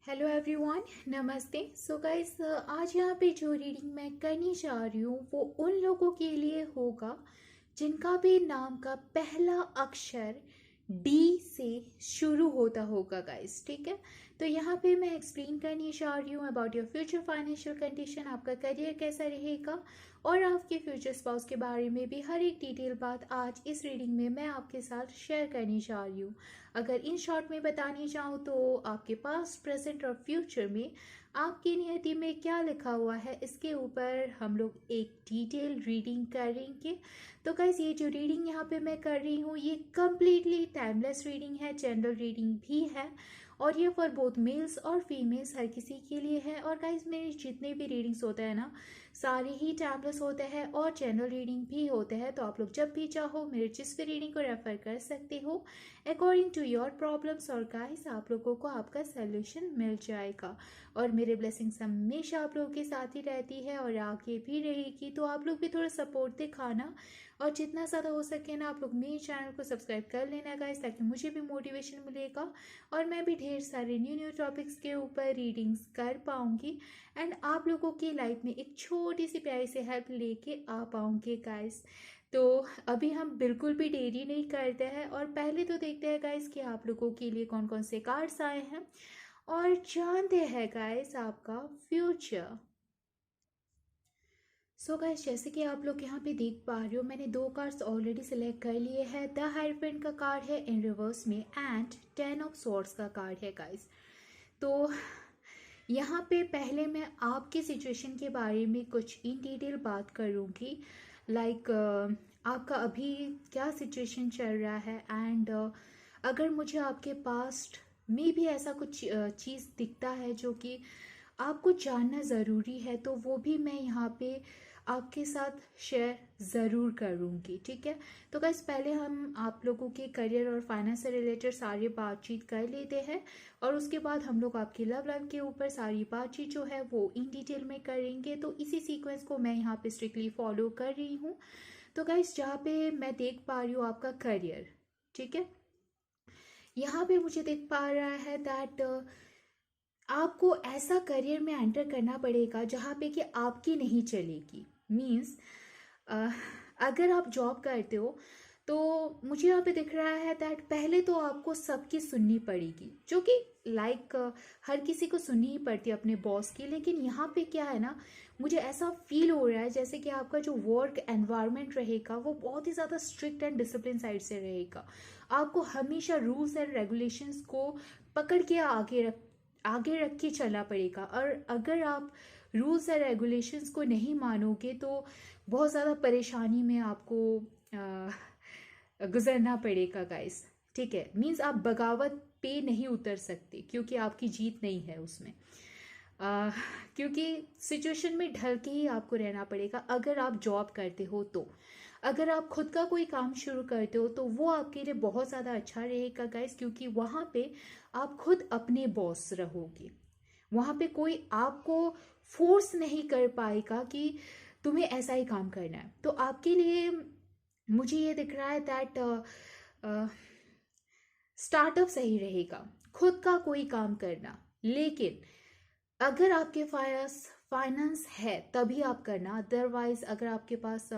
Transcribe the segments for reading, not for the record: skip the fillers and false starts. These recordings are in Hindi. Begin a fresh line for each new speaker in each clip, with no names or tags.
हेलो एवरीवन, नमस्ते। सो गाइस, आज यहाँ पे जो रीडिंग मैं करनी चाह रही हूँ वो उन लोगों के लिए होगा जिनका भी नाम का पहला अक्षर डी से शुरू होता होगा गाइस। ठीक है, तो यहाँ पे मैं एक्सप्लेन करनी चाह रही हूँ about your future financial condition, आपका करियर कैसा रहेगा और आपके फ्यूचर स्पाउस के बारे में भी हर एक डिटेल बात आज इस रीडिंग में मैं आपके साथ शेयर करनी चाह रही हूँ। अगर इन शॉर्ट में बतानी चाहूँ तो आपके पास्ट, प्रेजेंट और फ्यूचर में आपकी नियति में क्या लिखा हुआ है इसके ऊपर हम लोग एक डिटेल रीडिंग करेंगे। तो गाइस, ये जो रीडिंग यहाँ पे मैं कर रही हूँ ये कम्प्लीटली टाइमलेस रीडिंग है, जनरल रीडिंग भी है और ये फॉर बोथ मेल्स और फीमेल्स हर किसी के लिए है। और गाइस, मेरे जितने भी रीडिंग्स होते हैं ना सारे ही टाइमलेस होते हैं और जनरल रीडिंग भी होते हैं, तो आप लोग जब भी चाहो मेरे जिस भी रीडिंग को रेफर कर सकते हो अकॉर्डिंग टू योर प्रॉब्लम्स। और गाइस, आप लोगों को आपका सोल्यूशन मिल जाएगा और मेरे ब्लेसिंग्स हमेशा आप लोगों के साथ ही रहती है और आगे भी रहेगी। तो आप लोग भी थोड़ा सपोर्ट दिखाना और जितना ज़्यादा हो सके ना आप लोग मेरे चैनल को सब्सक्राइब कर लेना गाइस, ताकि मुझे भी मोटिवेशन मिलेगा और मैं भी ढेर सारे न्यू टॉपिक्स के ऊपर रीडिंग्स कर पाऊंगी एंड आप लोगों की लाइफ में एक छोटी सी प्यारी सी हेल्प लेके आ पाऊंगी गाइस। तो अभी हम बिल्कुल भी देरी नहीं करते हैं और पहले तो देखते हैं गाइस कि आप लोगों के लिए कौन कौन से कार्ड्स आए हैं और जानते हैं गाइस आपका फ्यूचर। सो गाइस, जैसे कि आप लोग यहाँ पे देख पा रहे हो मैंने दो कार्ड्स ऑलरेडी सिलेक्ट कर लिए हैं। द हायरपेंट का कार्ड है इन रिवर्स में एंड 10 ऑफ स्वॉर्ड्स का कार्ड है गाइस। तो यहाँ पे पहले मैं आपकी सिचुएशन के बारे में कुछ इन डिटेल बात करूँगी, लाइक आपका अभी क्या सिचुएशन चल रहा है एंड अगर मुझे आपके पास्ट में भी ऐसा कुछ चीज़ दिखता है जो कि आपको जानना ज़रूरी है तो वो भी मैं यहाँ पे आपके साथ शेयर ज़रूर करूँगी। ठीक है, तो गाइस पहले हम आप लोगों के करियर और फाइनेंस से रिलेटेड सारी बातचीत कर लेते हैं और उसके बाद हम लोग आपकी लव लाइफ के ऊपर सारी बातचीत जो है वो इन डिटेल में करेंगे। तो इसी सीक्वेंस को मैं यहाँ पे स्ट्रिक्टली फॉलो कर रही हूँ। तो गाइस, जहाँ पे मैं देख पा रही हूँ आपका करियर, ठीक है, यहाँ पे मुझे देख पा रहा है दैट आपको ऐसा करियर में एंटर करना पड़ेगा जहाँ पे कि आपकी नहीं चलेगी। मीन्स अगर आप जॉब करते हो तो मुझे यहाँ पे दिख रहा है दैट पहले तो आपको सबकी सुननी पड़ेगी, जो कि लाइक हर किसी को सुननी ही पड़ती है अपने बॉस की। लेकिन यहाँ पे क्या है ना, मुझे ऐसा फील हो रहा है जैसे कि आपका जो वर्क एनवायरनमेंट रहेगा वो बहुत ही ज़्यादा स्ट्रिक्ट एंड डिसिप्लिन साइड से रहेगा। आपको हमेशा रूल्स एंड रेगुलेशंस को पकड़ के आगे रख के चलना पड़ेगा और अगर आप रूल्स एंड रेगुलेशंस को नहीं मानोगे तो बहुत ज़्यादा परेशानी में आपको गुजरना पड़ेगा गाइस। ठीक है, मीन्स आप बगावत पे नहीं उतर सकते क्योंकि आपकी जीत नहीं है उसमें। क्योंकि सिचुएशन में ढल के ही आपको रहना पड़ेगा। अगर आप जॉब करते हो तो अगर आप खुद का कोई काम शुरू करते हो तो वो आपके लिए बहुत ज़्यादा अच्छा रहेगा गाइस, क्योंकि वहाँ पे आप खुद अपने बॉस रहोगे। वहाँ पे कोई आपको फोर्स नहीं कर पाएगा कि तुम्हें ऐसा ही काम करना है। तो आपके लिए मुझे ये दिख रहा है दैट स्टार्टअप सही रहेगा, खुद का कोई काम करना। लेकिन अगर आपके पास फाइनेंस है तभी आप करना, अदरवाइज अगर आपके पास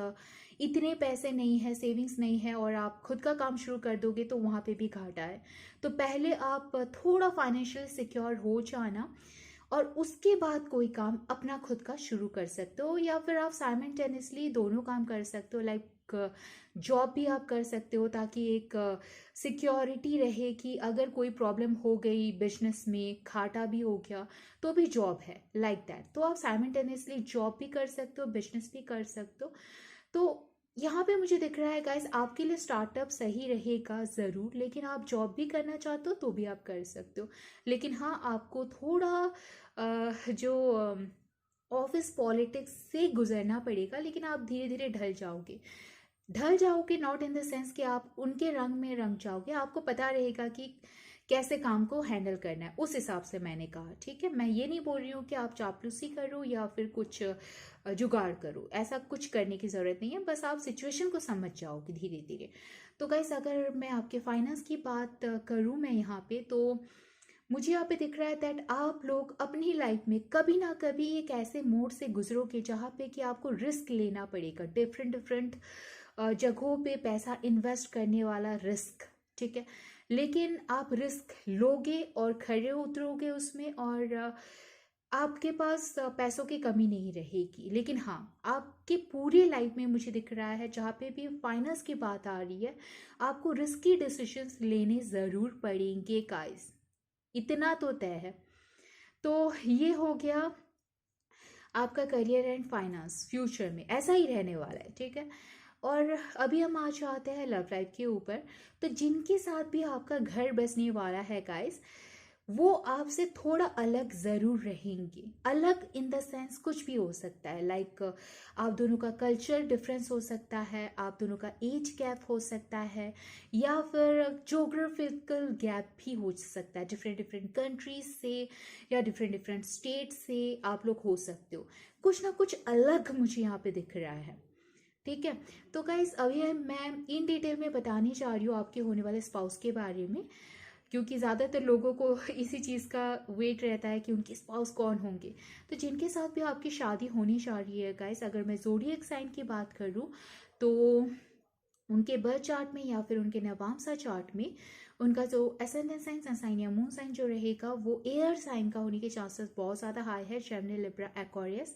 इतने पैसे नहीं है, सेविंग्स नहीं है और आप खुद का काम शुरू कर दोगे तो वहाँ पे भी घाटा है। तो पहले आप थोड़ा फाइनेंशियल सिक्योर हो जाना और उसके बाद कोई काम अपना खुद का शुरू कर सकते हो, या फिर आप साइमल्टेनियसली दोनों काम कर सकते हो। लाइक जॉब भी आप कर सकते हो ताकि एक सिक्योरिटी रहे कि अगर कोई प्रॉब्लम हो गई बिजनेस में, घाटा भी हो गया तो भी जॉब है, लाइक दैट। तो आप साइमल्टेनियसली जॉब भी कर सकते हो, बिजनेस भी कर सकते हो। तो यहाँ पे मुझे दिख रहा है गाइस आपके लिए स्टार्टअप सही रहेगा ज़रूर, लेकिन आप जॉब भी करना चाहते हो तो भी आप कर सकते हो। लेकिन हाँ, आपको थोड़ा जो ऑफिस पॉलिटिक्स से गुजरना पड़ेगा, लेकिन आप धीरे धीरे ढल जाओगे नॉट इन द सेंस कि आप उनके रंग में रंग जाओगे। आपको पता रहेगा कि कैसे काम को हैंडल करना है, उस हिसाब से मैंने कहा। ठीक है, मैं ये नहीं बोल रही हूँ कि आप चापलूसी करो या फिर कुछ जुगाड़ करो, ऐसा कुछ करने की ज़रूरत नहीं है। बस आप सिचुएशन को समझ जाओगे धीरे धीरे। तो गाइस, अगर मैं आपके फाइनेंस की बात करूँ मैं यहाँ पे, तो मुझे यहाँ पे दिख रहा है दैट आप लोग अपनी लाइफ में कभी ना कभी एक ऐसे मोड से गुजरोगे जहाँ पे कि आपको रिस्क लेना पड़ेगा, डिफरेंट डिफरेंट जगहों पे पैसा इन्वेस्ट करने वाला रिस्क, ठीक है। लेकिन आप रिस्क लोगे और खड़े उतरोगे उसमें, और आपके पास पैसों की कमी नहीं रहेगी। लेकिन हाँ, आपके पूरी लाइफ में मुझे दिख रहा है जहाँ पे भी फाइनेंस की बात आ रही है, आपको रिस्की डिसीजंस लेने ज़रूर पड़ेंगे गाइस, इतना तो तय है। तो ये हो गया आपका करियर एंड फाइनेंस, फ्यूचर में ऐसा ही रहने वाला है, ठीक है। और अभी हम आ जाते हैं लव लाइफ के ऊपर। तो जिनके साथ भी आपका घर बसने वाला है गाइस, वो आपसे थोड़ा अलग ज़रूर रहेंगे। अलग इन द सेंस कुछ भी हो सकता है, लाइक आप दोनों का कल्चर डिफरेंस हो सकता है, आप दोनों का एज गैप हो सकता है, या फिर जोग्राफिकल गैप भी हो सकता है, डिफरेंट डिफरेंट कंट्रीज से या डिफरेंट डिफरेंट स्टेट से आप लोग हो सकते हो। कुछ ना कुछ अलग मुझे यहाँ पे दिख रहा है, ठीक है। तो गाइस अभी मैं इन डिटेल में बताने जा रही हूँ आपके होने वाले स्पाउस के बारे में, क्योंकि ज़्यादातर लोगों को इसी चीज़ का वेट रहता है कि उनके स्पाउस कौन होंगे। तो जिनके साथ भी आपकी शादी होनी जा रही है गाइस, अगर मैं ज़ोडिएक साइन की बात करूँ तो उनके बर्थ चार्ट में या फिर उनके नवामसा चार्ट में उनका जो एसेंडेंट साइन, सन साइन या मून साइन जो रहेगा वो एयर साइन का होने के चांसेस बहुत ज़्यादा हाई है। जेमिनी, लिब्रा, एक्वेरियस,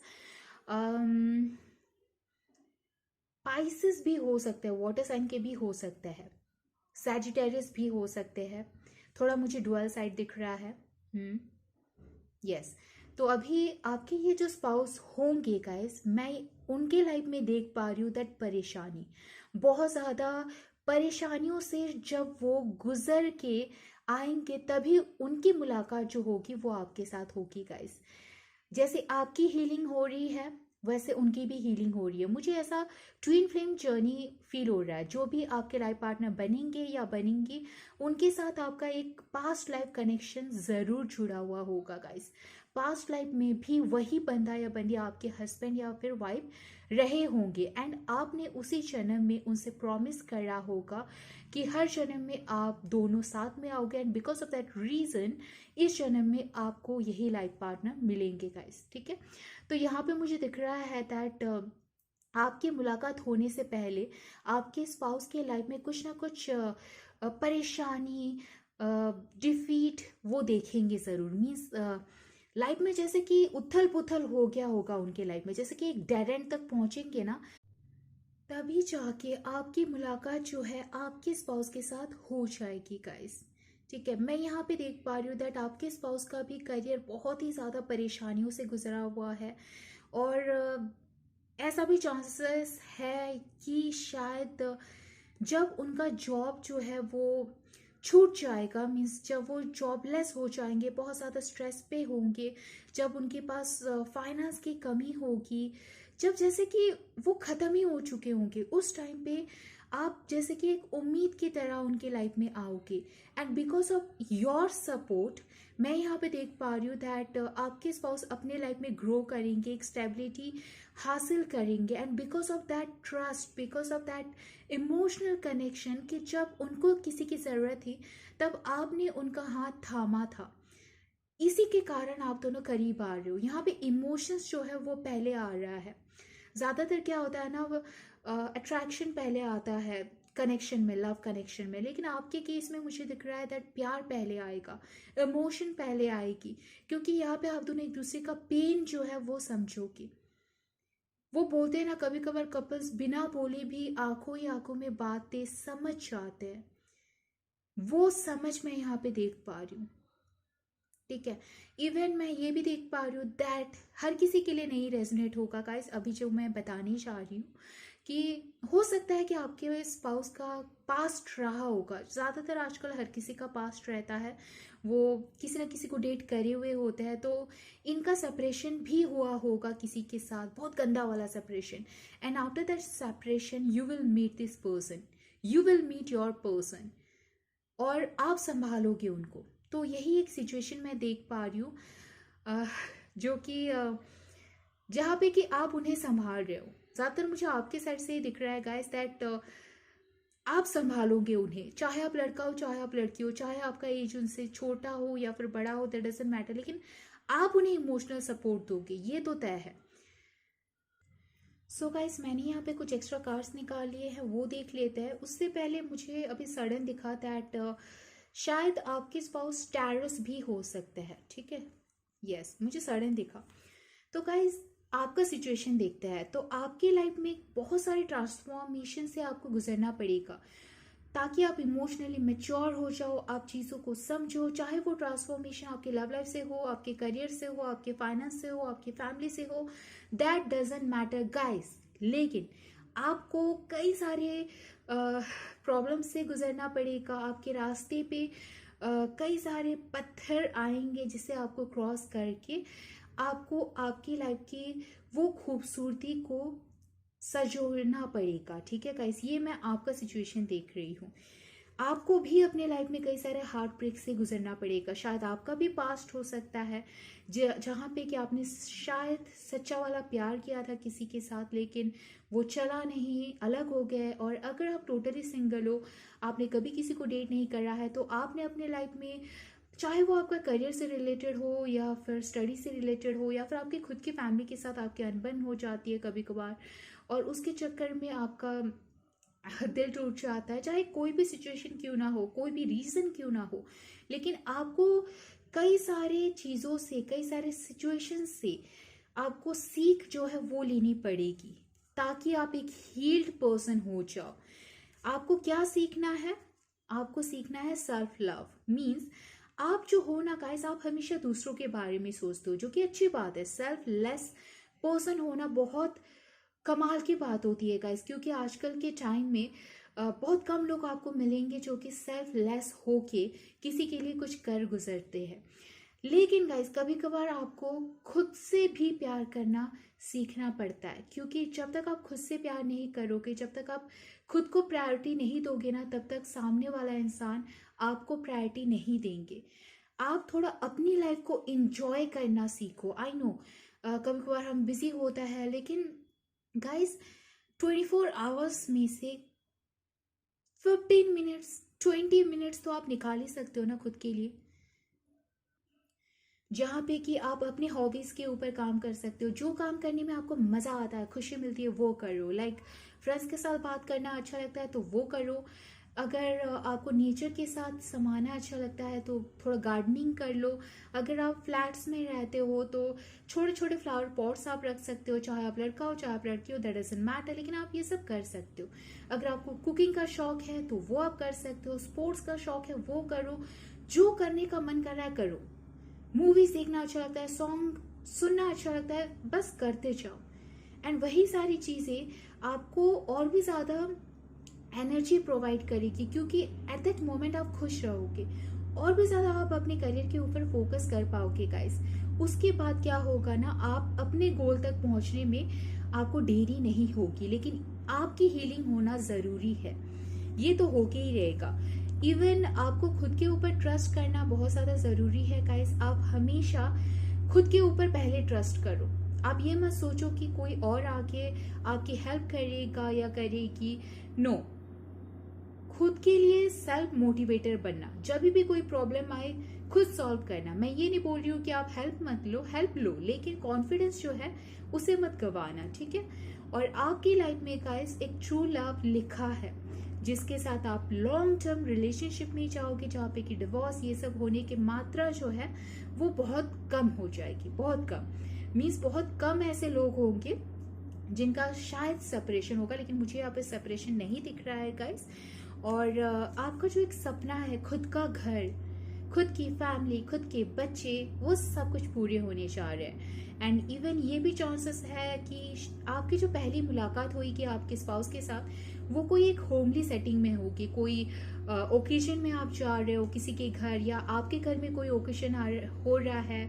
पाइसिस भी हो सकते हैं, वाटर साइन के भी हो सकते हैं, सैजिटेरियस भी हो सकते हैं। थोड़ा मुझे डुअल साइड दिख रहा है। यस। तो अभी आपके ये जो स्पाउस होंगे गाइस, मैं उनके लाइफ में देख पा रही हूँ दैट परेशानी, बहुत ज़्यादा परेशानियों से जब वो गुजर के आएंगे तभी उनकी मुलाकात जो होगी वो आपके साथ होगी गाइस। जैसे आपकी हीलिंग हो रही है वैसे उनकी भी हीलिंग हो रही है। मुझे ऐसा ट्विन फ्लेम जर्नी फील हो रहा है। जो भी आपके लाइफ पार्टनर बनेंगे या बनेंगी, उनके साथ आपका एक पास्ट लाइफ कनेक्शन ज़रूर जुड़ा हुआ होगा गाइस। पास्ट लाइफ में भी वही बंदा या बंदी आपके हस्बैंड या फिर वाइफ रहे होंगे, एंड आपने उसी जन्म में उनसे प्रॉमिस करा होगा कि हर जन्म में आप दोनों साथ में आओगे, and because of that reason इस जन्म में आपको यही लाइफ पार्टनर मिलेंगे गाइस, ठीक है। तो यहाँ पे मुझे दिख रहा है दैट आपकी मुलाकात होने से पहले आपके स्पाउस के लाइफ में कुछ ना कुछ परेशानी, डिफीट वो देखेंगे ज़रूर। मीन्स लाइफ में जैसे कि उथल पुथल हो गया होगा उनके लाइफ में, जैसे कि एक डेड एंड तक पहुंचेंगे ना, तभी जाके आपकी मुलाकात जो है आपके स्पाउस के साथ हो जाएगी गाइस, ठीक है। मैं यहाँ पे देख पा रही हूँ दैट आपके स्पाउस का भी करियर बहुत ही ज़्यादा परेशानियों से गुजरा हुआ है, और ऐसा भी चांसेस है कि शायद जब उनका जॉब जो है वो छूट जाएगा, मीन्स जब वो जॉबलेस हो जाएंगे, बहुत ज़्यादा स्ट्रेस पे होंगे, जब उनके पास फाइनेंस की कमी होगी, जब जैसे कि वो ख़त्म ही हो चुके होंगे, उस टाइम पे आप जैसे कि एक उम्मीद की तरह उनके लाइफ में आओगे, and because of your support मैं यहाँ पे देख पा रही हूँ दैट आपके स्पाउस अपने लाइफ में ग्रो करेंगे, एक स्टेबिलिटी हासिल करेंगे, and because of that trust, because of that emotional connection कि जब उनको किसी की ज़रूरत थी तब आपने उनका हाथ थामा था, इसी के कारण आप दोनों करीब आ रहे हो। यहाँ पे इमोशंस जो है वो पहले आ रहा है। ज़्यादातर क्या होता है ना, वो अट्रैक्शन पहले आता है कनेक्शन में, लव कनेक्शन में, लेकिन आपके केस में मुझे दिख रहा है दैट प्यार पहले आएगा, इमोशन पहले आएगी, क्योंकि यहाँ पे आप दोनों एक दूसरे का पेन जो है वो समझोगे। वो बोलते हैं ना, कभी कभार कपल्स बिना बोले भी आंखों ही आंखों में बातें समझ जाते हैं, वो समझ मैं यहाँ पे देख पा रही हूँ, ठीक है। इवन मैं ये भी देख पा रही हूँ दैट हर किसी के लिए नहीं रेजोनेट होगा गाइस, अभी जो मैं बताने जा रही हूँ कि हो सकता है कि आपके स्पाउस का पास्ट रहा होगा। ज़्यादातर आजकल हर किसी का पास्ट रहता है, वो किसी ना किसी को डेट करे हुए होते हैं, तो इनका सेपरेशन भी हुआ होगा किसी के साथ, बहुत गंदा वाला separation, and after that separation you will meet this person, you will meet your person, और आप संभालोगे उनको। तो यही एक सिचुएशन मैं देख पा रही हूँ, जो कि जहाँ पे कि आप उन्हें संभाल रहे हो। ज़्यादातर मुझे आपके साइड से ही दिख रहा है गाइस दैट आप संभालोगे उन्हें, चाहे आप लड़का हो चाहे आप लड़की हो, चाहे आपका एज उनसे छोटा हो या फिर बड़ा हो, दैट डजंट मैटर, लेकिन आप उन्हें इमोशनल सपोर्ट दोगे, ये तो तय है। सो गाइस, मैंने यहाँ पे कुछ एक्स्ट्रा कार्ड्स निकाल लिए हैं, वो देख लेते हैं। उससे पहले मुझे अभी सडन दिखा दैट शायद आपके स्पाउस टैरस भी हो सकते हैं, ठीक है। यस, मुझे सडन दिखा। तो गाइस, आपका सिचुएशन देखते हैं। तो आपके लाइफ में बहुत सारे ट्रांसफॉर्मेशन से आपको गुजरना पड़ेगा ताकि आप इमोशनली मेच्योर हो जाओ, आप चीज़ों को समझो, चाहे वो ट्रांसफॉर्मेशन आपके लव लाइफ से हो, आपके करियर से हो, आपके फाइनेंस से हो, आपकी फैमिली से हो, दैट डजेंट मैटर गाइस। लेकिन आपको कई सारे प्रॉब्लम से गुजरना पड़ेगा, आपके रास्ते पे कई सारे पत्थर आएंगे जिसे आपको क्रॉस करके आपको आपकी लाइफ की वो खूबसूरती को सजोड़ना पड़ेगा, ठीक है गाइस। ये मैं आपका सिचुएशन देख रही हूँ। आपको भी अपने लाइफ में कई सारे हार्ट ब्रेक से गुजरना पड़ेगा। शायद आपका भी पास्ट हो सकता है जहाँ पे कि आपने शायद सच्चा वाला प्यार किया था किसी के साथ, लेकिन वो चला नहीं, अलग हो गए। और अगर आप टोटली सिंगल हो, आपने कभी किसी को डेट नहीं करा है, तो आपने अपने लाइफ में, चाहे वो आपका करियर से रिलेटेड हो या फिर स्टडी से रिलेटेड हो या फिर आपके खुद की फैमिली के साथ आपकी अनबन हो जाती है कभी कभार, और उसके चक्कर में आपका दिल टूट जाता है, चाहे कोई भी सिचुएशन क्यों ना हो, कोई भी रीज़न क्यों ना हो, लेकिन आपको कई सारे चीज़ों से, कई सारे सिचुएशन से आपको सीख जो है वो लेनी पड़ेगी ताकि आप एक हील्ड पर्सन हो जाओ। आपको क्या सीखना है? आपको सीखना है सेल्फ लव। मीन्स आप जो हो ना गाइस, आप हमेशा दूसरों के बारे में सोचते हो, जो कि अच्छी बात है। सेल्फ लेस पर्सन होना बहुत कमाल की बात होती है गाइस, क्योंकि आजकल के टाइम में बहुत कम लोग आपको मिलेंगे जो कि सेल्फ लेस होके किसी के लिए कुछ कर गुजरते हैं। लेकिन गाइस, कभी कभार आपको खुद से भी प्यार करना सीखना पड़ता है, क्योंकि जब तक आप खुद से प्यार नहीं करोगे, जब तक आप खुद को प्रायोरिटी नहीं दोगे ना, तब तक सामने वाला इंसान आपको प्रायोरिटी नहीं देंगे। आप थोड़ा अपनी लाइफ को इंजॉय करना सीखो। आई नो कभी कभार हम बिजी होता है, लेकिन गाइस 24 आवर्स में से 15 मिनट्स 20 मिनट्स तो आप निकाल ही सकते हो ना खुद के लिए, जहाँ पे कि आप अपने हॉबीज़ के ऊपर काम कर सकते हो। जो काम करने में आपको मज़ा आता है, खुशी मिलती है, वो करो। लाइक फ्रेंड्स के साथ बात करना अच्छा लगता है तो वो करो। अगर आपको नेचर के साथ समाना अच्छा लगता है तो थोड़ा गार्डनिंग कर लो। अगर आप फ्लैट्स में रहते हो तो छोटे छोटे फ्लावर पॉट्स आप रख सकते हो, चाहे आप लड़का हो चाहे आप लड़की हो, दैट डजंट मैटर, लेकिन आप ये सब कर सकते हो। अगर आपको कुकिंग का शौक है तो वो आप कर सकते हो, स्पोर्ट्स का शौक है वो करो, जो करने का मन कर रहा है करो। मूवीज देखना अच्छा लगता है, सॉन्ग सुनना अच्छा लगता है, बस करते जाओ। एंड वही सारी चीज़ें आपको और भी ज़्यादा एनर्जी प्रोवाइड करेगी, क्योंकि एट दैट मोमेंट आप खुश रहोगे, और भी ज़्यादा आप अपने करियर के ऊपर फोकस कर पाओगे गाइस। उसके बाद क्या होगा ना, आप अपने गोल तक पहुंचने में आपको देरी नहीं होगी, लेकिन आपकी हीलिंग होना ज़रूरी है, ये तो होके ही रहेगा। इवन आपको खुद के ऊपर ट्रस्ट करना बहुत ज़्यादा ज़रूरी है गाइस। आप हमेशा खुद के ऊपर पहले ट्रस्ट करो। आप ये मत सोचो कि कोई और आके आपकी हेल्प करेगा या करेगी। नो, खुद के लिए सेल्फ मोटिवेटर बनना, जब भी कोई प्रॉब्लम आए खुद सॉल्व करना। मैं ये नहीं बोल रही हूँ कि आप हेल्प मत लो, हेल्प लो, लेकिन कॉन्फिडेंस जो है उसे मत गवाना, ठीक है। और आपकी लाइफ में गाइस एक ट्रू लव लिखा है, जिसके साथ आप लॉन्ग टर्म रिलेशनशिप में जाओगे, जहाँ पे कि डिवोर्स ये सब होने की मात्रा जो है वो बहुत कम हो जाएगी। बहुत कम मीन्स बहुत कम ऐसे लोग होंगे जिनका शायद सेपरेशन होगा, लेकिन मुझे यहाँ पे सेपरेशन नहीं दिख रहा है गाइस। और आपका जो एक सपना है, खुद का घर, खुद की फैमिली, खुद के बच्चे, वो सब कुछ पूरे होने जा रहे हैं। एंड इवन ये भी चांसेस है कि आपकी जो पहली मुलाकात होगी आपके स्पाउस के साथ, वो कोई एक होमली सेटिंग में होगी। कोई ओकेजन में आप जा रहे हो किसी के घर, या आपके घर में कोई ओकेजन हो रहा है,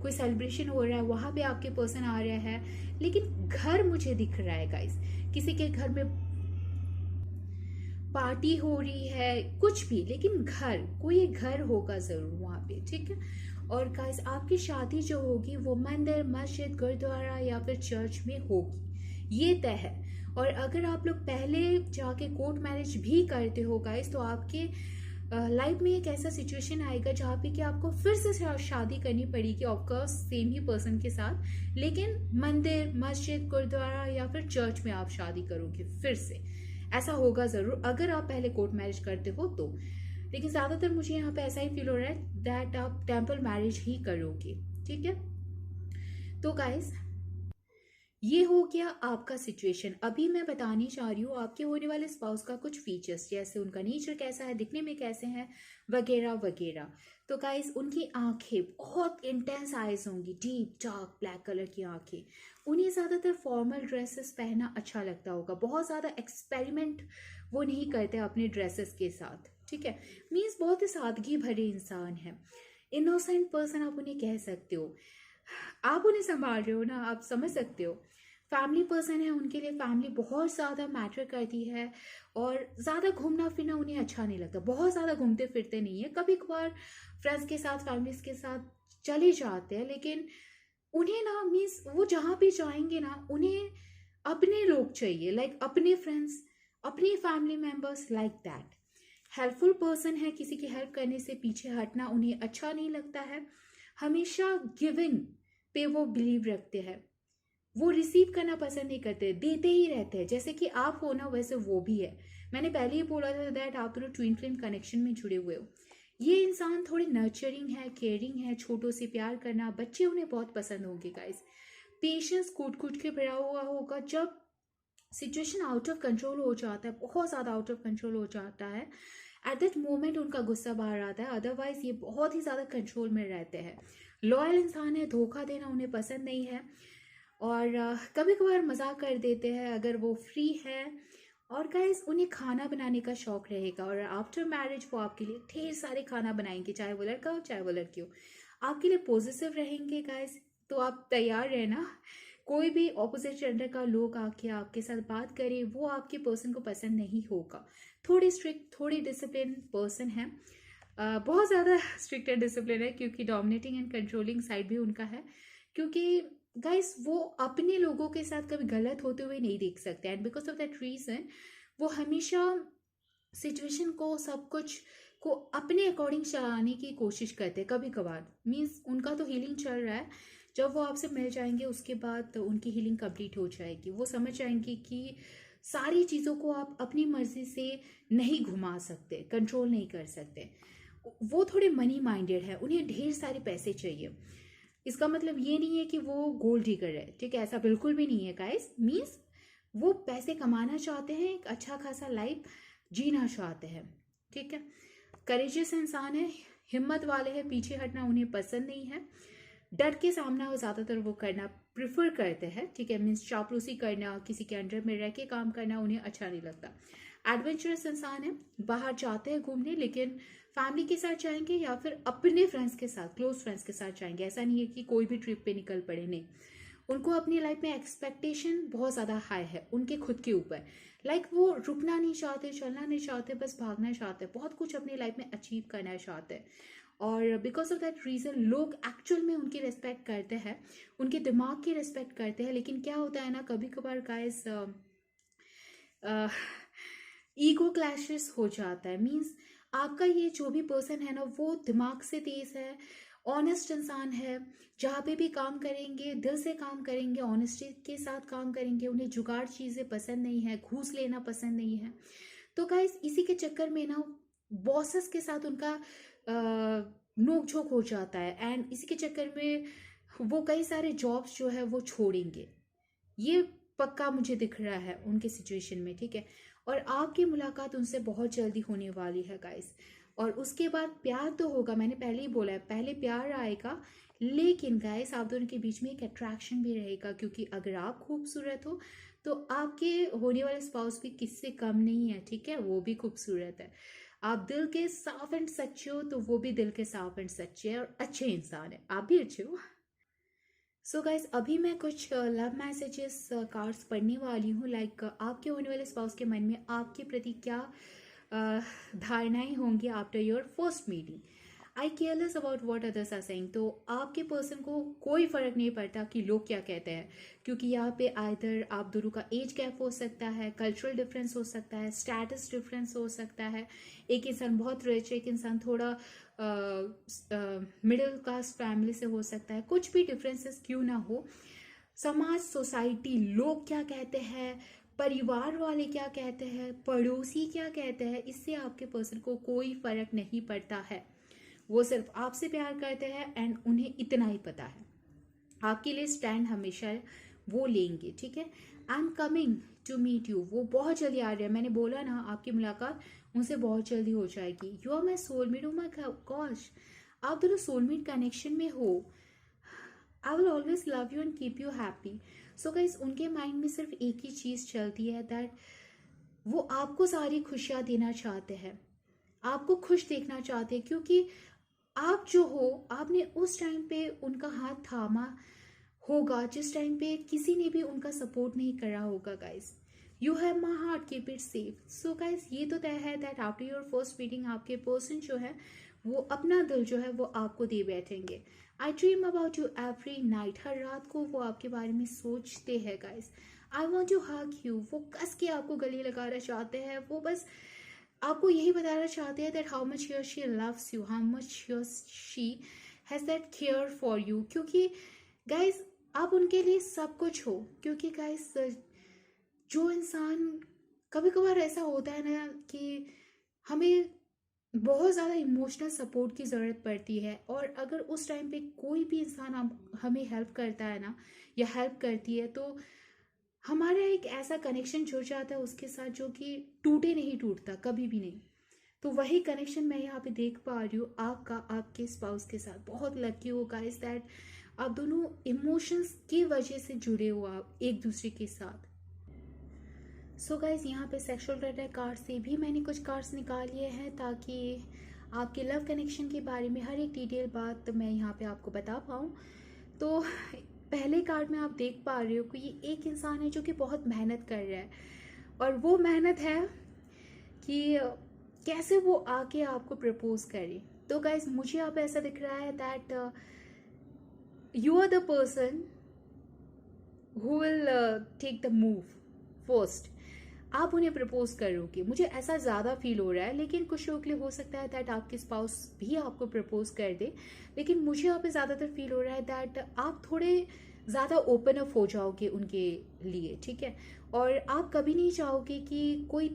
कोई सेलिब्रेशन हो रहा है, वहाँ पे आपके पर्सन आ रहे हैं। लेकिन घर मुझे दिख रहा है गाइस, किसी के घर में पार्टी हो रही है, कुछ भी, लेकिन घर, कोई एक घर होगा जरूर वहाँ पे, ठीक है। और गाइस, आपकी शादी जो होगी वो मंदिर, मस्जिद, गुरुद्वारा या फिर चर्च में होगी, ये तय है। और अगर आप लोग पहले जाके कोर्ट मैरिज भी करते हो गाइस, तो आपके लाइफ में एक ऐसा सिचुएशन आएगा जहाँ पे कि आपको फिर से शादी करनी पड़ेगी, ऑफकोर्स सेम ही पर्सन के साथ, लेकिन मंदिर, मस्जिद, गुरुद्वारा या फिर चर्च में आप शादी करोगे फिर से। ऐसा होगा ज़रूर अगर आप पहले कोर्ट मैरिज करते हो तो, लेकिन ज़्यादातर मुझे यहाँ पे ऐसा ही फील हो रहा है दैट आप टेम्पल मैरिज ही करोगे, ठीक है। तो गाइस ये हो गया आपका सिचुएशन। अभी मैं बताने चाह रही हूँ आपके होने वाले स्पाउस का कुछ फीचर्स, जैसे उनका नेचर कैसा है, दिखने में कैसे हैं, वगैरह वगैरह। तो गाइस उनकी आंखें बहुत इंटेंस आइज होंगी, डीप डार्क ब्लैक कलर की आंखें। उन्हें ज़्यादातर फॉर्मल ड्रेसेस पहनना अच्छा लगता होगा, बहुत ज़्यादा एक्सपेरिमेंट वो नहीं करते अपने ड्रेसेस के साथ, ठीक है। मीन्स बहुत ही सादगी भरे इंसान है, इनोसेंट पर्सन आप उन्हें कह सकते हो। आप उन्हें संभाल रहे हो ना, आप समझ सकते हो। फैमिली पर्सन है, उनके लिए फैमिली बहुत ज़्यादा मैटर करती है, और ज़्यादा घूमना फिरना उन्हें अच्छा नहीं लगता, बहुत ज़्यादा घूमते फिरते नहीं है। कभी कभार फ्रेंड्स के साथ, फैमिलीज के साथ चले जाते हैं, लेकिन उन्हें ना, मीन्स वो जहाँ भी जाएंगे ना, उन्हें अपने लोग चाहिए, लाइक अपने फ्रेंड्स, अपनी family members, like that. Helpful person है, किसी की हेल्प करने से पीछे हटना उन्हें अच्छा नहीं लगता है। हमेशा गिविंग पे वो बिलीव रखते हैं, वो रिसीव करना पसंद नहीं करते, देते ही रहते हैं। जैसे कि आप हो ना, वैसे वो भी है। मैंने पहले ही बोला था दैट आप दोनों ट्विन फ्लेम कनेक्शन में जुड़े हुए हो। ये इंसान थोड़े नर्चरिंग है, केयरिंग है, छोटों से प्यार करना, बच्चे उन्हें बहुत पसंद होंगे गाइस। पेशेंस कूट कूट के भरा हुआ होगा। जब सिचुएशन आउट ऑफ कंट्रोल हो जाता है, बहुत ज़्यादा आउट ऑफ कंट्रोल हो जाता है, एट दैट मोमेंट उनका गुस्सा बाहर आता है, अदरवाइज ये बहुत ही ज़्यादा कंट्रोल में रहते हैं। लॉयल इंसान है, धोखा देना उन्हें पसंद नहीं है, और कभी कभार मजाक कर देते हैं अगर वो फ्री है। और गाइस उन्हें खाना बनाने का शौक रहेगा, और आफ्टर मैरिज वो आपके लिए ढेर सारे खाना बनाएंगे, चाहे वो लड़का हो चाहे वो लड़की हो। आपके लिए पॉजिटिव रहेंगे गाइस, तो आप तैयार रहना। कोई भी ऑपोजिट जेंडर का लोग आके आपके साथ बात करे, वो आपके पर्सन को पसंद नहीं होगा। थोड़ी स्ट्रिक्ट, थोड़ी डिसिप्लिन पर्सन है, बहुत ज़्यादा स्ट्रिक्ट एंड डिसिप्लिन है, क्योंकि डोमिनेटिंग एंड कंट्रोलिंग साइड भी उनका है। क्योंकि गाइस वो अपने लोगों के साथ कभी गलत होते हुए नहीं देख सकते, and because of that reason वो हमेशा सिचुएशन को, सब कुछ को अपने अकॉर्डिंग चलाने की कोशिश करते हैं। कभी कभार मीन्स उनका तो हीलिंग चल रहा है, जब वो आपसे मिल जाएंगे उसके बाद तो उनकी हीलिंग कंप्लीट हो जाएगी। वो समझ जाएंगे कि सारी चीज़ों को आप अपनी मर्जी से नहीं घुमा सकते, कंट्रोल नहीं कर सकते। वो थोड़े मनी माइंडेड है, उन्हें ढेर सारे पैसे चाहिए। इसका मतलब ये नहीं है कि वो गोल्ड डिगर है, ठीक है, ऐसा बिल्कुल भी नहीं है गाइस। मीन्स वो पैसे कमाना चाहते हैं, एक अच्छा खासा लाइफ जीना चाहते हैं, ठीक है। करेजियस इंसान है, हिम्मत वाले हैं, पीछे हटना उन्हें पसंद नहीं है। डर के सामना वो ज़्यादातर वो करना प्रिफर करते हैं, ठीक है। मीन्स चापलूसी करना, किसी के अंडर में रह के काम करना उन्हें अच्छा नहीं लगता। एडवेंचरस इंसान है, बाहर जाते हैं घूमने, लेकिन फैमिली के साथ जाएंगे या फिर अपने फ्रेंड्स के साथ, क्लोज फ्रेंड्स के साथ जाएंगे। ऐसा नहीं है कि कोई भी ट्रिप पे निकल पड़े, नहीं। उनको अपनी लाइफ में एक्सपेक्टेशन बहुत ज़्यादा हाई है उनके खुद के ऊपर। लाइक वो रुकना नहीं चाहते, चलना नहीं चाहते, बस भागना चाहते, बहुत कुछ अपनी लाइफ में अचीव करना चाहते हैं। और बिकॉज ऑफ दैट रीज़न लोग एक्चुअल में उनकी रिस्पेक्ट करते हैं, उनके दिमाग की रिस्पेक्ट करते हैं। लेकिन क्या होता है ना, कभी कभार गाइस ईगो क्लैशेस हो जाता है। मीन्स आपका ये जो भी पर्सन है ना, वो दिमाग से तेज है, ऑनेस्ट इंसान है, जहाँ पे भी काम करेंगे दिल से काम करेंगे, ऑनेस्टी के साथ काम करेंगे। उन्हें जुगाड़ चीज़ें पसंद नहीं है, घूस लेना पसंद नहीं है। तो गाइस इसी के चक्कर में ना बॉसेस के साथ उनका नोक झोंक हो जाता है, एंड इसी के चक्कर में वो कई सारे जॉब्स जो है वो छोड़ेंगे। ये पक्का मुझे दिख रहा है उनके सिचुएशन में, ठीक है। और आपकी मुलाकात उनसे बहुत जल्दी होने वाली है गाइस, और उसके बाद प्यार तो होगा। मैंने पहले ही बोला है, पहले प्यार आएगा, लेकिन गाइस आप दोनों के बीच में एक अट्रैक्शन भी रहेगा, क्योंकि अगर आप खूबसूरत हो तो आपके होने वाले स्पाउस भी किससे कम नहीं है, ठीक है, वो भी खूबसूरत है। आप दिल के साफ एंड सच्चे हो तो वो भी दिल के साफ एंड सच्चे है, और अच्छे इंसान है, आप भी अच्छे हो। सो गाइस अभी मैं कुछ लव मैसेजेस कार्ड्स पढ़ने वाली हूँ। लाइक आपके होने वाले स्पाउस के मन में आपके प्रति क्या धारणाएं होंगी after your first meeting. I careless about what others are saying. तो आपके पर्सन को कोई फर्क नहीं पड़ता कि लोग क्या कहते हैं, क्योंकि यहाँ पे आइदर आप दोनों का एज गैप हो सकता है, कल्चरल डिफरेंस हो सकता है, स्टेटस डिफरेंस हो सकता है, एक इंसान बहुत रिच, एक इंसान थोड़ा मिडिल क्लास फैमिली से हो सकता है, कुछ भी डिफरेंसेस क्यों ना हो, समाज, सोसाइटी, लोग क्या कहते हैं, परिवार वाले क्या कहते हैं, पड़ोसी क्या कहते हैं, इससे आपके पर्सन को कोई फर्क नहीं पड़ता है। वो सिर्फ आपसे प्यार करते हैं एंड उन्हें इतना ही पता है, आपके लिए स्टैंड हमेशा वो लेंगे, ठीक है। I am coming to meet you, वो बहुत जल्दी आ रहे हैं, मैंने बोला ना आपकी मुलाकात उनसे बहुत जल्दी हो जाएगी। You are my soulmate, oh my gosh, आप दोनों सोलमेट कनेक्शन में हो। I will always love you and keep you happy. So guys, उनके माइंड में सिर्फ एक ही चीज़ चलती है, दैट वो आपको सारी खुशियाँ देना चाहते हैं, आपको खुश देखना चाहते हैं, क्योंकि आप जो हो, आपने उस टाइम पे उनका हाथ थामा होगा जिस टाइम पे किसी ने भी उनका सपोर्ट नहीं करा होगा। Guys, you have my heart, keep it safe. So guys, ये तो तय है that after your first meeting आपके पर्सन जो है वो अपना दिल जो है वो आपको दे बैठेंगे। I dream about you every night, हर रात को वो आपके बारे में सोचते हैं। Guys, I want to hug you, वो कस के आपको गले लगाना चाहते हैं, वो बस आपको यही बताना चाहते हैं that how much he she loves you, how much she has that care for you. क्योंकि गाइस, आप उनके लिए सब कुछ हो। क्योंकि गाइस, जो इंसान, कभी कभार ऐसा होता है ना कि हमें बहुत ज़्यादा इमोशनल सपोर्ट की ज़रूरत पड़ती है, और अगर उस टाइम पे कोई भी इंसान हमें हेल्प करता है ना, या हेल्प करती है, तो हमारा एक ऐसा कनेक्शन जुड़ जाता है उसके साथ जो कि टूटे नहीं, टूटता कभी भी नहीं। तो वही कनेक्शन मैं यहाँ पे देख पा रही हूँ आपका आपके स्पाउस के साथ। बहुत लकी हो गाइस दैट आप दोनों इमोशंस की वजह से जुड़े हो आप एक दूसरे के साथ। सो गाइस, यहाँ पे सेक्सुअल डाटा कार्ड से भी मैंने कुछ कार्ड्स निकाल लिए हैं ताकि आपके लव कनेक्शन के बारे में हर एक डिटेल बात मैं यहाँ पे आपको बता पाऊँ। तो पहले कार्ड में आप देख पा रहे हो कि ये एक इंसान है जो कि बहुत मेहनत कर रहा है, और वो मेहनत है कि कैसे वो आके आपको प्रपोज करे। तो गाइज, मुझे आप ऐसा दिख रहा है that you are the person who will take the move first. आप उन्हें प्रपोज करोगे, मुझे ऐसा ज़्यादा फील हो रहा है। लेकिन कुछ लोगों के लिए हो सकता है दैट आपके स्पाउस भी आपको प्रपोज कर दे, लेकिन मुझे यहाँ पे ज़्यादातर फील हो रहा है दैट आप थोड़े ज़्यादा ओपन अप हो जाओगे उनके लिए, ठीक है। और आप कभी नहीं चाहोगे कि कोई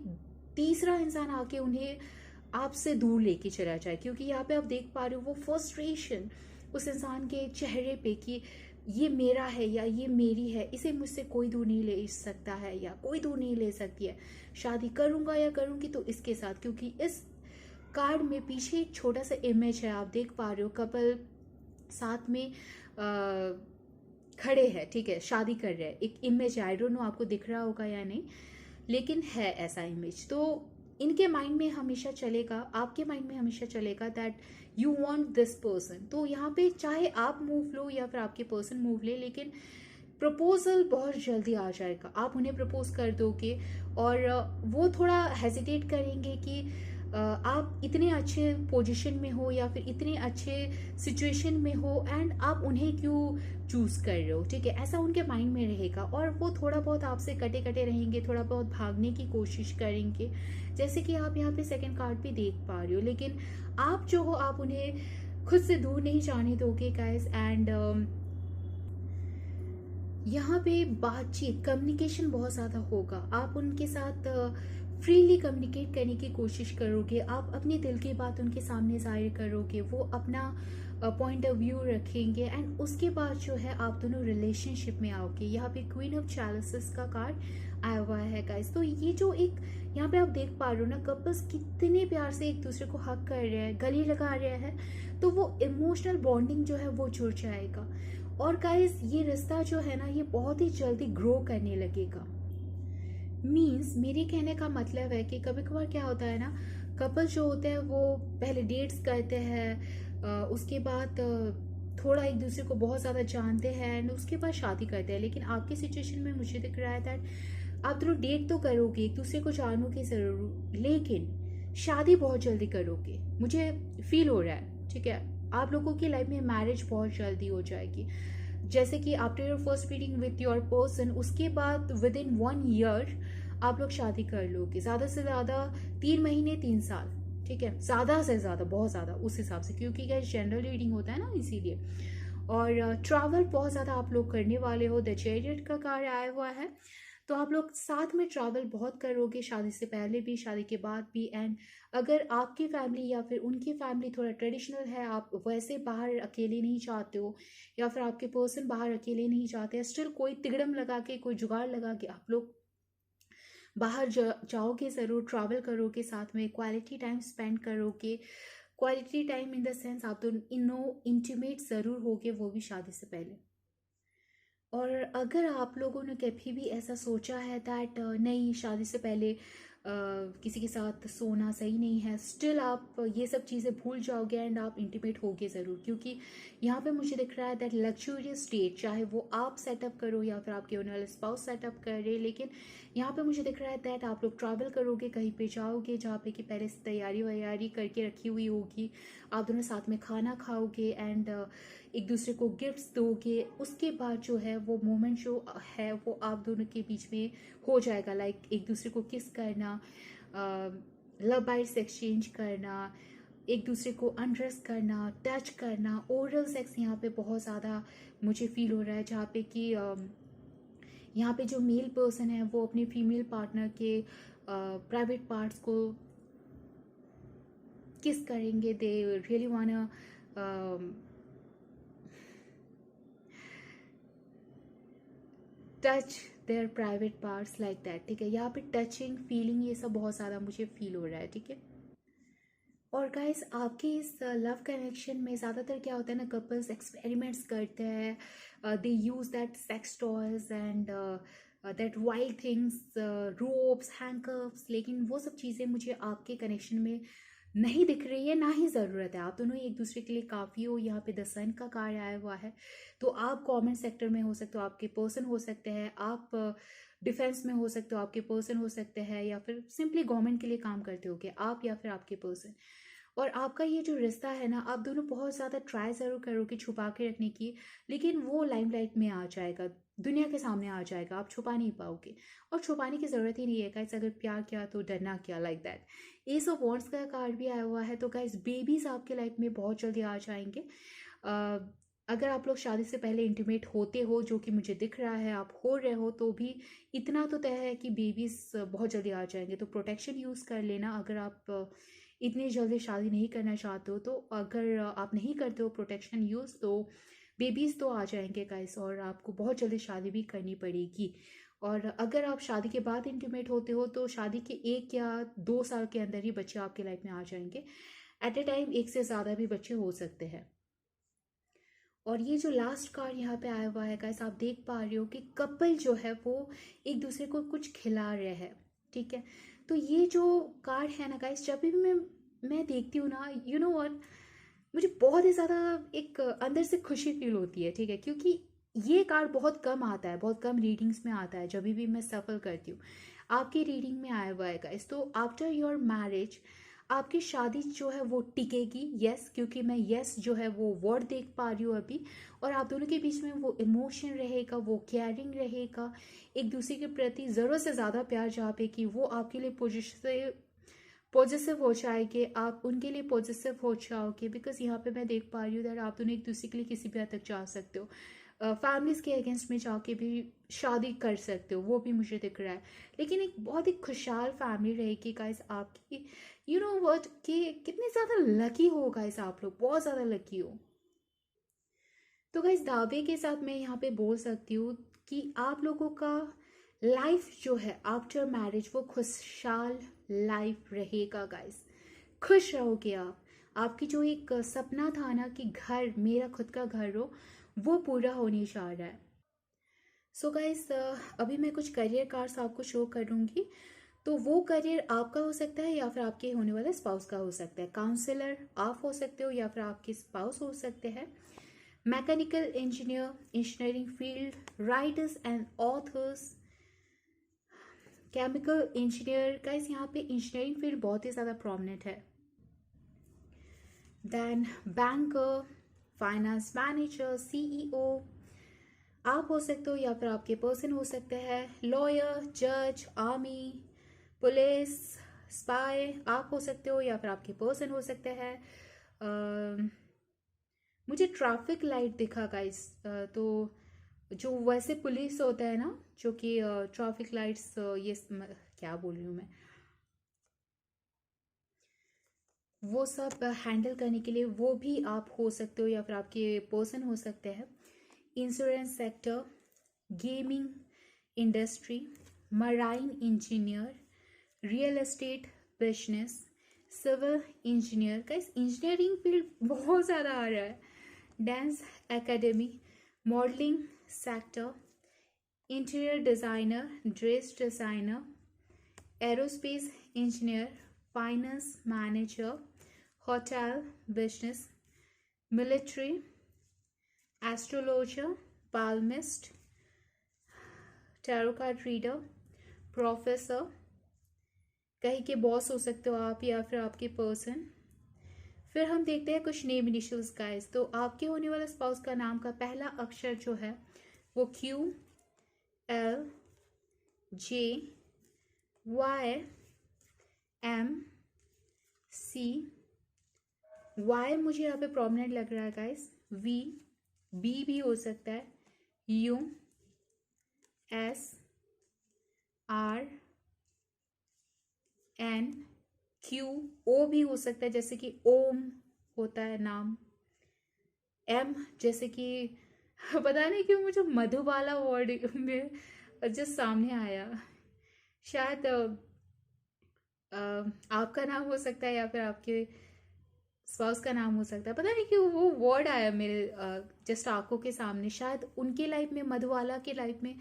तीसरा इंसान आके उन्हें आपसे दूर लेके चला जाए, क्योंकि यहाँ पे आप देख पा रहे हो वो फ्रस्ट्रेशन उस इंसान के चेहरे पे कि ये मेरा है या ये मेरी है, इसे मुझसे कोई दूर नहीं ले सकता है या कोई दूर नहीं ले सकती है, शादी करूँगा या करूँगी तो इसके साथ। क्योंकि इस कार्ड में पीछे एक छोटा सा इमेज है, आप देख पा रहे हो कपल साथ में खड़े हैं, ठीक है, शादी कर रहे हैं, एक इमेज, आई डोंट नो आपको दिख रहा होगा या नहीं, लेकिन है ऐसा इमेज। तो इनके माइंड में हमेशा चलेगा, आपके माइंड में हमेशा चलेगा that you want this person. तो यहाँ पे चाहे आप मूव लो या फिर आपके पर्सन मूव ले, लेकिन प्रपोजल बहुत जल्दी आ जाएगा। आप उन्हें प्रपोज कर दोगे और वो थोड़ा हेजिटेट करेंगे कि आप इतने अच्छे पोजीशन में हो या फिर इतने अच्छे सिचुएशन में हो एंड आप उन्हें क्यों चूज कर रहे हो, ठीक है, ऐसा उनके माइंड में रहेगा। और वो थोड़ा बहुत आपसे कटे कटे रहेंगे, थोड़ा बहुत भागने की कोशिश करेंगे, जैसे कि आप यहाँ पे सेकंड कार्ड भी देख पा रहे हो। लेकिन आप जो हो, आप उन्हें खुद से दूर नहीं जाने दोगे गाइस। एंड यहाँ पे बातचीत, कम्युनिकेशन बहुत ज़्यादा होगा, आप उनके साथ फ्रीली कम्युनिकेट करने की कोशिश करोगे, आप अपने दिल की बात उनके सामने जाहिर करोगे, वो अपना पॉइंट ऑफ व्यू रखेंगे एंड उसके बाद जो है आप दोनों रिलेशनशिप में आओगे। यहाँ पे क्वीन ऑफ चैलिसेस का कार्ड आया हुआ है गाइस। तो ये जो एक यहाँ पे आप देख पा रहे हो ना, कपल्स कितने प्यार से एक दूसरे को हक कर रहे हैं, गले लगा रहे हैं, तो वो इमोशनल बॉन्डिंग जो है वो जुड़ जाएगा। और गाइस, ये रिश्ता जो है ना, ये बहुत ही जल्दी ग्रो करने लगेगा। मीन्स मेरे कहने का मतलब है कि कभी कभार क्या होता है ना, कपल जो होते हैं वो पहले डेट्स करते हैं, उसके बाद थोड़ा एक दूसरे को बहुत ज़्यादा जानते हैं एंड उसके बाद शादी करते हैं। लेकिन आपकी सिचुएशन में मुझे दिख रहा है दैट आप दोनों डेट तो करोगे, एक दूसरे को जानोगे ज़रूर, लेकिन शादी बहुत जल्दी करोगे, मुझे फील हो रहा है। ठीक है। आप लोगों की लाइफ में मैरिज बहुत जल्दी हो जाएगी। जैसे कि after your first meeting with your person, उसके बाद विद इन 1 ईयर आप लोग शादी कर लोगे, ज़्यादा से ज़्यादा 3 महीने 3 साल, ठीक है, ज़्यादा से ज़्यादा, बहुत ज़्यादा उस हिसाब से, क्योंकि क्या जनरल रीडिंग होता है ना, इसीलिए। और ट्रैवल बहुत ज़्यादा आप लोग करने वाले हो, द चैरियट का कार्ड आया हुआ है, तो आप लोग साथ में ट्रैवल बहुत करोगे, शादी से पहले भी, शादी के बाद भी। एंड अगर आपकी फैमिली या फिर उनकी फैमिली थोड़ा ट्रेडिशनल है, आप वैसे बाहर अकेले नहीं चाहते हो, या फिर आपके पर्सन बाहर अकेले नहीं चाहते हैं, स्टिल कोई तिगड़म लगा के, कोई जुगाड़ लगा के आप लोग बाहर जाओगे ज़रूर, ट्रैवल करोगे, साथ में क्वालिटी टाइम स्पेंड करोगे। Quality time in the sense आप दोनों इंटीमेट ज़रूर होगे, वो भी शादी से पहले। और अगर आप लोगों ने कभी भी ऐसा सोचा है दैट नहीं, शादी से पहले किसी के साथ सोना सही नहीं है, स्टिल आप ये सब चीज़ें भूल जाओगे एंड आप इंटीमेट होगे ज़रूर, क्योंकि यहाँ पे मुझे दिख रहा है दैट लग्जूरियस स्टेट, चाहे वो आप सेटअप करो या फिर आपके ओनर स्पाउस सेटअप करे, लेकिन यहाँ पे मुझे दिख रहा है दैट आप लोग ट्रैवल करोगे, कहीं पे जाओगे जहाँ पे कि पहले से तैयारी वैयारी करके रखी हुई होगी, आप दोनों साथ में खाना खाओगे एंड एक दूसरे को गिफ्ट्स दोगे। उसके बाद जो है वो मोमेंट जो है वो आप दोनों के बीच में हो जाएगा, लाइक एक दूसरे को किस करना, लव बाइट्स एक्सचेंज करना, एक दूसरे को अनड्रेस करना, टच करना, ओरल सेक्स यहाँ पे बहुत ज़्यादा मुझे फील हो रहा है, जहाँ पे कि यहाँ पे जो मेल पर्सन है वो अपने फीमेल पार्टनर के प्राइवेट पार्ट्स को किस करेंगे, दे रियली वाना touch there private parts like that, ठीक है। यहाँ पे टचिंग, फीलिंग, ये सब बहुत ज़्यादा मुझे फील हो रहा है, ठीक है। और गाइस आपके इस लव कनेक्शन में ज़्यादातर क्या होता है ना, कपल्स एक्सपेरिमेंट्स करते हैं, they use that sex toys and that wild things, ropes, hangups, लेकिन वो सब चीज़ें मुझे आपके कनेक्शन में नहीं दिख रही है, ना ही ज़रूरत है। आप दोनों एक दूसरे के लिए काफ़ी हो। यहाँ पे द सन का कार्ड आया हुआ है, तो आप गवर्नमेंट सेक्टर में हो सकते हो, आपके पर्सन हो सकते हैं, आप डिफेंस में हो सकते हो, आपके पर्सन हो सकते हैं, या फिर सिंपली गवर्नमेंट के लिए काम करते हो कि आप या फिर आपके पर्सन। और आपका ये जो रिश्ता है ना, आप दोनों बहुत ज़्यादा ट्राई ज़रूर करोगे छुपा के रखने की, लेकिन वो लाइमलाइट में आ जाएगा, दुनिया के सामने आ जाएगा, आप छुपा नहीं पाओगे। और छुपाने की ज़रूरत ही नहीं है गाइस, अगर प्यार किया तो डरना क्या, like that. S of wands का कार्ड भी आया हुआ है, तो गाइस बेबीज आपके लाइफ में बहुत जल्दी आ जाएंगे। अगर आप लोग शादी से पहले इंटीमेट होते हो, जो कि मुझे दिख रहा है आप हो रहे हो, तो भी इतना तो तय है कि बेबीज बहुत जल्दी आ जाएंगे। तो प्रोटेक्शन यूज़ कर लेना, अगर आप इतनी जल्दी शादी नहीं करना चाहते हो, तो अगर आप नहीं करते हो प्रोटेक्शन यूज़, तो बेबीज़ तो आ जाएंगे गाइस, और आपको बहुत जल्दी शादी भी करनी पड़ेगी। और अगर आप शादी के बाद इंटीमेट होते हो, तो शादी के 1 या 2 साल के अंदर ही बच्चे आपके लाइफ में आ जाएंगे। एट ए टाइम एक से ज़्यादा भी बच्चे हो सकते हैं। और ये जो लास्ट कार्ड यहाँ पे आया हुआ है गाइस, आप देख पा रहे हो कि कपल जो है वो एक दूसरे को कुछ खिला रहे हैं, ठीक है। तो ये जो कार्ड है ना गाइस, जब भी मैं देखती हूँ ना, यू नो व्हाट, मुझे बहुत ही ज़्यादा एक अंदर से खुशी फील होती है, ठीक है, क्योंकि ये कार्ड बहुत कम आता है, बहुत कम रीडिंग्स में आता है, जब भी मैं सफल करती हूँ। आपकी रीडिंग में आया हुआ है गाइस, तो आफ्टर योर मैरिज आपकी शादी जो है वो टिकेगी, यस, क्योंकि मैं यस जो है वो वर्ड देख पा रही हूँ अभी। और आप दोनों के बीच में वो इमोशन रहेगा, वो केयरिंग रहेगा, एक दूसरे के प्रति ज़रूरत से ज़्यादा प्यार, जहाँ पे कि वो आपके लिए पॉजिटिव हो जाएंगे, आप उनके लिए पॉजिटिव हो जाओगे। बिकॉज यहाँ पे मैं देख पा रही हूँ दैट आप दोनों एक दूसरे के लिए किसी भी हद तक जा सकते हो, फैमिलीज के अगेंस्ट में जाके भी शादी कर सकते हो, वो भी मुझे दिख रहा है। लेकिन एक बहुत ही खुशहाल फैमिली रहेगी गाइस आपकी, यू नो व्हाट, कि कितने ज़्यादा लकी हो गाइस, आप लोग बहुत ज़्यादा लकी हो। तो गाइस दावे के साथ मैं यहाँ पे बोल सकती हूँ कि आप लोगों का लाइफ जो है आफ्टर मैरिज वो खुशहाल लाइफ रहेगा गाइस। खुश रहोगे आप, आपकी जो एक सपना था ना कि घर, मेरा खुद का घर हो, वो पूरा होने जा रहा है। सो गाइस अभी मैं कुछ करियर कार्ड्स आपको शो करूँगी, तो वो करियर आपका हो सकता है या फिर आपके होने वाले स्पाउस का हो सकता है। काउंसलर आप हो सकते हो या फिर आपके स्पाउस हो सकते हैं। Mechanical engineer, engineering field, writers and authors, chemical engineer. Guys यहाँ पे इंजीनियरिंग फील्ड बहुत ही ज़्यादा प्रोमिनेंट है। Then banker, finance manager, CEO आप हो सकते हो या फिर आपके पर्सन हो सकते हैं, लॉयर, जज, आर्मी, पुलिस, स्पाई आप हो सकते हो या फिर आपके पर्सन हो सकते हैं। मुझे ट्रैफिक लाइट दिखा गाइस, तो जो वैसे पुलिस होता है ना, जो कि ट्रैफिक लाइट्स, ये क्या बोल रही हूँ मैं, वो सब हैंडल करने के लिए वो भी आप हो सकते हो या फिर आपके पर्सन हो सकते हैं। Insurance sector, gaming industry, marine engineer, real estate business, civil engineer का इस इंजीनियरिंग फील्ड बहुत ज़्यादा आ रहा है, dance academy, modelling sector, interior designer, dress designer, aerospace engineer, finance manager, hotel business, military, astrologer, palmist, tarot card reader, professor, कहीं के बॉस हो सकते हो आप या फिर आपके पर्सन। फिर हम देखते हैं कुछ नेम इनिशियल्स गाइस। तो आपके होने वाले स्पाउस का नाम का पहला अक्षर जो है वो Q, L, J, Y, M, C, Y मुझे यहाँ पे प्रोमिनेंट लग रहा है गाइस, V, B भी हो सकता है, U, S, R, N, Q, O भी हो सकता है जैसे कि ओम होता है नाम, M जैसे कि पता नहीं क्यों मुझे मधुबाला वर्ड में जस्ट सामने आया, शायद आपका नाम हो सकता है या फिर आपके स्पाउस का नाम हो सकता है, पता नहीं क्यों वो वर्ड आया मेरे जस्ट आंखों के सामने। शायद उनके लाइफ में, मधुबाला के लाइफ में,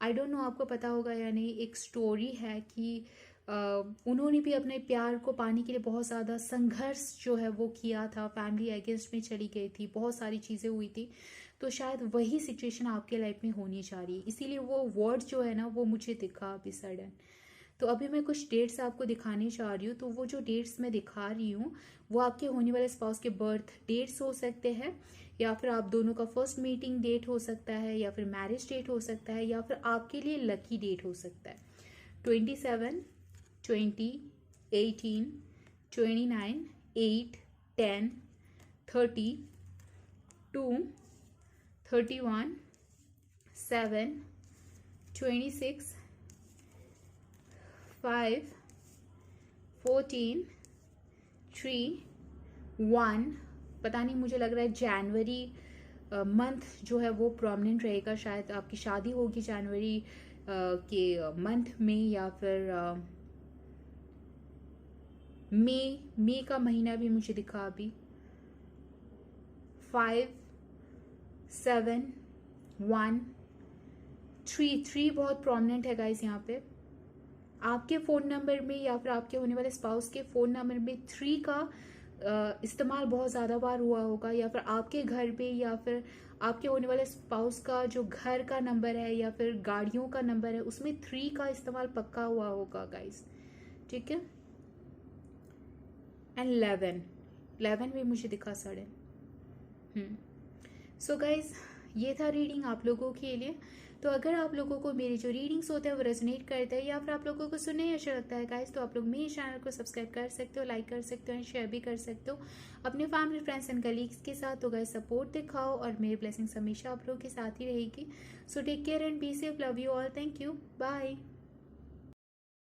आई डोंट नो आपको पता होगा या नहीं, एक स्टोरी है कि उन्होंने भी अपने प्यार को पाने के लिए बहुत ज़्यादा संघर्ष जो है वो किया था, फैमिली अगेंस्ट में चली गई थी, बहुत सारी चीज़ें हुई थी। तो शायद वही सिचुएशन आपके लाइफ में होनी चाह रही है, इसीलिए वो वर्ड जो है ना वो मुझे दिखा अभी सडन। तो अभी मैं कुछ डेट्स आपको दिखाने चाह रही हूँ। तो वो जो डेट्स मैं दिखा रही हूँ वो आपके होने वाले स्पाउस के बर्थ डेट्स हो सकते हैं, या फिर आप दोनों का फर्स्ट मीटिंग डेट हो सकता है, या फिर मैरिज डेट हो सकता है, या फिर आपके लिए लकी डेट हो सकता है। 27, 20, 18, 29, 8, 10, 30, 2, 31, 7, 26, 5, 14, 3, 1। पता नहीं, मुझे लग रहा है जनवरी मंथ जो है वो प्रोमिनेंट रहेगा, शायद आपकी शादी होगी जनवरी के मंथ में, या फिर मई का महीना भी मुझे दिखा अभी। 5, 7, 1, 3 बहुत प्रोमिनेंट है गाइस यहाँ पे। आपके फ़ोन नंबर में या फिर आपके होने वाले स्पाउस के फ़ोन नंबर में 3 का इस्तेमाल बहुत ज़्यादा बार हुआ होगा, या फिर आपके घर पे या फिर आपके होने वाले स्पाउस का जो घर का नंबर है या फिर गाड़ियों का नंबर है उसमें 3 का इस्तेमाल पक्का हुआ होगा गाइस, ठीक है। एंड 11 भी मुझे दिखा सडन। सो गाइज ये था रीडिंग आप लोगों के लिए। तो अगर आप लोगों को मेरी जो रीडिंग्स होते हैं वो रेजोनेट करते हैं या फिर आप लोगों को सुनने ही अच्छा लगता है गाइज, तो आप लोग मेरे चैनल को सब्सक्राइब कर सकते हो, लाइक कर सकते हो एंड शेयर भी कर सकते हो अपने फैमिली, फ्रेंड्स एंड कलीग्स के साथ। तो गाइज सपोर्ट दिखाओ और मेरी ब्लेसिंग्स हमेशा आप लोगों के साथ ही रहेगी। So take care and be safe, love you all, thank you, bye.